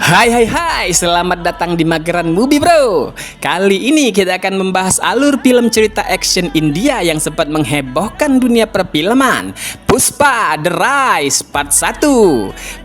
Hai, selamat datang di Mageran Movie Bro. Kali ini kita akan membahas alur film cerita action India yang sempat menghebohkan dunia perfilman, Puspa The Rise Part 1.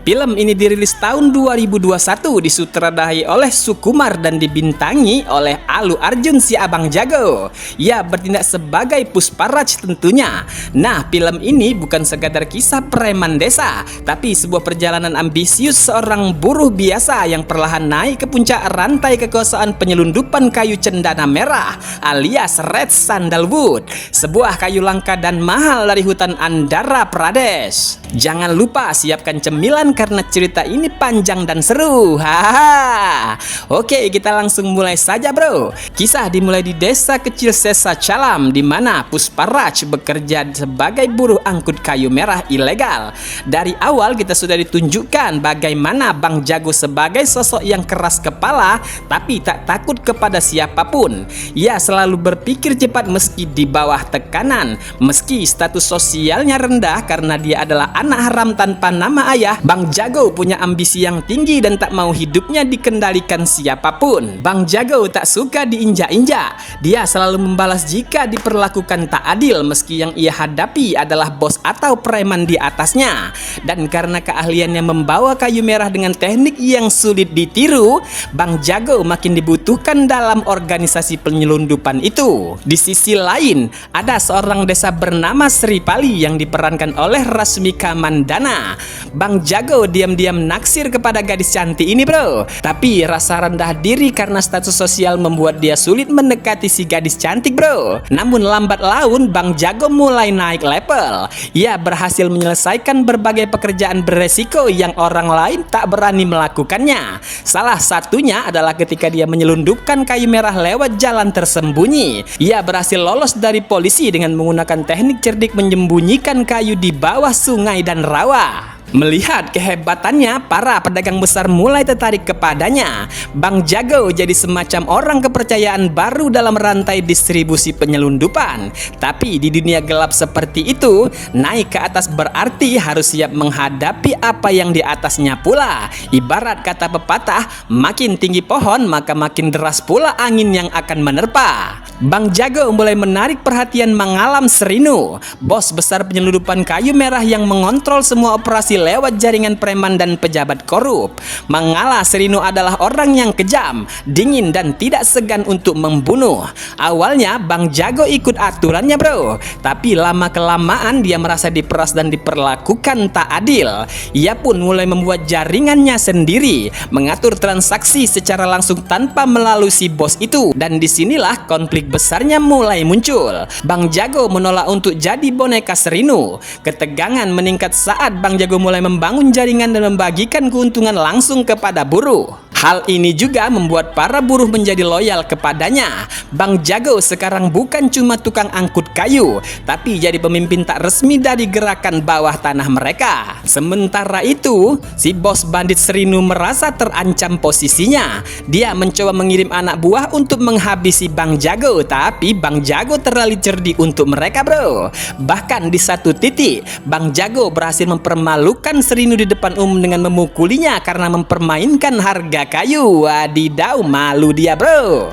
Film ini dirilis tahun 2021, disutradarai oleh Sukumar dan dibintangi oleh Allu Arjun si Abang Jago. Ia bertindak sebagai Pusparaj tentunya. Nah, film ini bukan sekadar kisah preman desa, tapi sebuah perjalanan ambisius seorang buruh biasa yang perlahan naik ke puncak rantai kekuasaan penyelundupan kayu cendana merah alias Red Sandalwood, sebuah kayu langka dan mahal dari hutan Andhra Pradesh. Jangan lupa siapkan cemilan karena cerita ini panjang dan seru. Haha. Oke, kita langsung mulai saja bro. Kisah dimulai di desa kecil Sesachalam di mana Pusparaj bekerja sebagai buruh angkut kayu merah ilegal. Dari awal kita sudah ditunjukkan bagaimana Bang Jago sebagai sosok yang keras kepala tapi tak takut kepada siapapun. Ia selalu berpikir cepat meski di bawah tekanan. Meski status sosialnya rendah karena dia adalah anak haram tanpa nama ayah, Bang Jago punya ambisi yang tinggi dan tak mau hidupnya dikendalikan siapapun. Bang Jago tak suka diinjak-injak. Dia selalu membalas jika diperlakukan tak adil meski yang ia hadapi adalah bos atau preman di atasnya. Dan karena keahliannya membawa kayu merah dengan teknik yang sulit ditiru, Bang Jago makin dibutuhkan dalam organisasi penyelundupan itu. Di sisi lain, ada seorang desa bernama Sri Pali yang diperankan oleh Rasmika Mandana. Bang Jago diam-diam naksir kepada gadis cantik ini bro. Tapi rasa rendah diri karena status sosial membuat dia sulit mendekati si gadis cantik bro. Namun lambat laun Bang Jago mulai naik level. Ia berhasil menyelesaikan berbagai pekerjaan beresiko yang orang lain tak berani melakukannya. Salah satunya adalah ketika dia menyelundupkan kayu merah lewat jalan tersembunyi. Ia berhasil lolos dari polisi dengan menggunakan teknik cerdik menyembunyikan kayu di bawah sungai dan rawa. Melihat kehebatannya, para pedagang besar mulai tertarik kepadanya. Bang Jago jadi semacam orang kepercayaan baru dalam rantai distribusi penyelundupan. Tapi di dunia gelap seperti itu, naik ke atas berarti harus siap menghadapi apa yang di atasnya pula. Ibarat kata pepatah, makin tinggi pohon maka makin deras pula angin yang akan menerpa. Bang Jago mulai menarik perhatian Mangalam Srinu, bos besar penyelundupan kayu merah yang mengontrol semua operasi lewat jaringan preman dan pejabat korup. Mangala Srinu adalah orang yang kejam, dingin dan tidak segan untuk membunuh. Awalnya Bang Jago ikut aturannya bro, tapi lama-kelamaan dia merasa diperas dan diperlakukan tak adil. Ia pun mulai membuat jaringannya sendiri, mengatur transaksi secara langsung tanpa melalui si bos itu. Dan disinilah konflik besarnya mulai muncul. Bang Jago menolak untuk jadi boneka Srinu. Ketegangan meningkat saat Bang Jago mulai membangun jaringan dan membagikan keuntungan langsung kepada buruh. Hal ini juga membuat para buruh menjadi loyal kepadanya. Bang Jago sekarang bukan cuma tukang angkut kayu, tapi jadi pemimpin tak resmi dari gerakan bawah tanah mereka. Sementara itu, si bos bandit Srinu merasa terancam posisinya. Dia mencoba mengirim anak buah untuk menghabisi Bang Jago, tapi Bang Jago terlalu cerdik untuk mereka bro. Bahkan di satu titik, Bang Jago berhasil mempermalukan Srinu di depan umum dengan memukulinya karena mempermainkan harga kayu. Wadidaw, malu dia bro.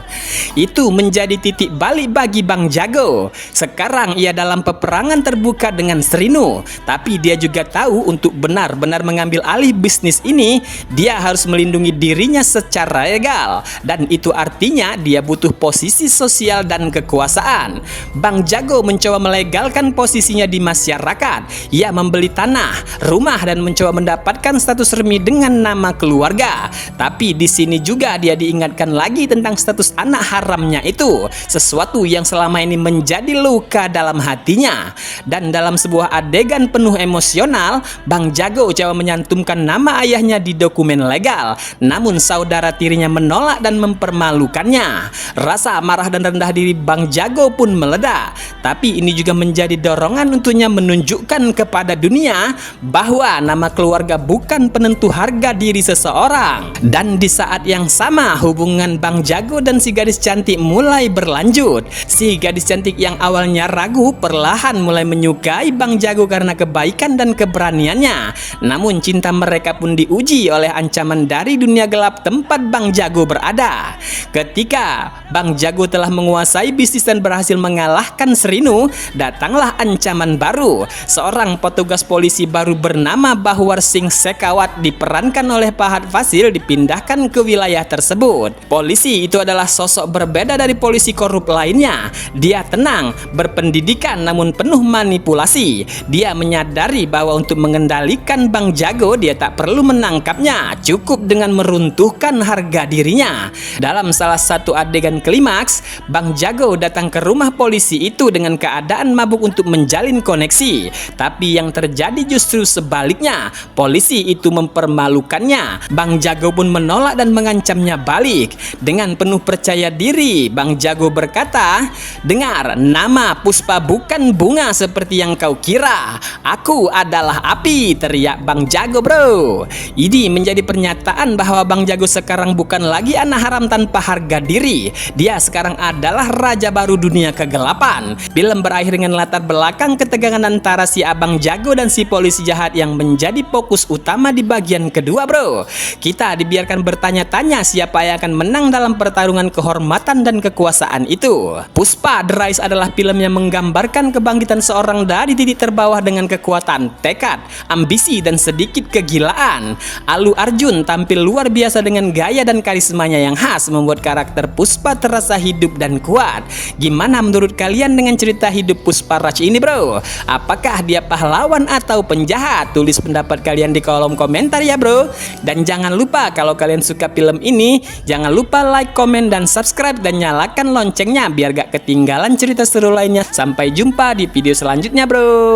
Itu menjadi titik balik bagi Bang Jago. Sekarang ia dalam peperangan terbuka dengan Srinu, tapi dia juga tahu untuk benar-benar mengambil alih bisnis ini, dia harus melindungi dirinya secara legal. Dan itu artinya dia butuh posisi sosial dan kekuasaan. Bang Jago mencoba melegalkan posisinya di masyarakat. Ia membeli tanah, rumah dan mencoba mendapatkan status resmi dengan nama keluarga. Tapi di sini juga dia diingatkan lagi tentang status anak haramnya itu, sesuatu yang selama ini menjadi luka dalam hatinya. Dan dalam sebuah adegan penuh emosional, Bang Jago coba menyantumkan nama ayahnya di dokumen legal, namun saudara tirinya menolak dan mempermalukannya. Rasa marah dan rendah diri Bang Jago pun meledak. Tapi ini juga menjadi dorongan untuknya menunjukkan kepada dunia bahwa nama keluarga bukan penentu harga diri seseorang. Dan di saat yang sama, hubungan Bang Jago dan si gadis cantik mulai berlanjut. Si gadis cantik yang awalnya ragu perlahan mulai menyukai Bang Jago karena kebaikan dan keberaniannya. Namun cinta mereka pun diuji oleh ancaman dari dunia gelap tempat Bang Jago berada. Ketika Bang Jago telah menguasai bisnis dan berhasil mengalahkan Srinu, datanglah ancaman baru. Seorang petugas polisi baru bernama Bahwar Singh Sekawat diperankan oleh Fahad Fasil dipindahkan ke wilayah tersebut. Polisi itu adalah sosok berbeda dari polisi korup lainnya. Dia tenang, berpendidikan namun penuh manipulasi. Dia menyadari bahwa untuk mengendalikan Bang Jago dia tak perlu menangkapnya, cukup dengan meruntuhkan harga dirinya. Dalam salah satu adegan klimaks, Bang Jago datang ke rumah polisi itu dengan keadaan mabuk untuk menjalin koneksi. Tapi yang terjadi justru sebaliknya, polisi itu mempermalukannya. Bang Jago pun menolak dan mengancamnya balik. Dengan penuh percaya diri, Bang Jago berkata, "Dengar, nama Puspa bukan bunga seperti yang kau kira. Aku adalah api," teriak Bang Jago, bro. Ini menjadi pernyataan bahwa Bang Jago sekarang bukan lagi anak haram tanpa harga diri. Dia sekarang adalah raja baru dunia kegelapan. Film berakhir dengan latar belakang ketegangan antara si Abang Jago dan si polisi jahat yang menjadi fokus utama di bagian kedua, bro. Kita dibiarkan bertanya-tanya siapa yang akan menang dalam pertarungan kehormatan dan kekuasaan itu. Puspa The Rise adalah film yang menggambarkan kebangkitan seorang dari titik terbawah dengan kekuatan, tekad, ambisi, dan sedikit kegilaan. Allu Arjun tampil luar biasa dengan gaya dan karismanya yang khas membuat karakter Puspa terasa hidup dan kuat. Gimana menurut kalian dengan cerita hidup Puspa Raj ini, bro? Apakah dia pahlawan atau penjahat? Tulis pendapat kalian di kolom komentar ya, bro. Dan jangan lupa kalau kalian suka film ini, jangan lupa like, komen, dan subscribe dan nyalakan loncengnya biar gak ketinggalan cerita seru lainnya. Sampai jumpa di video selanjutnya, bro.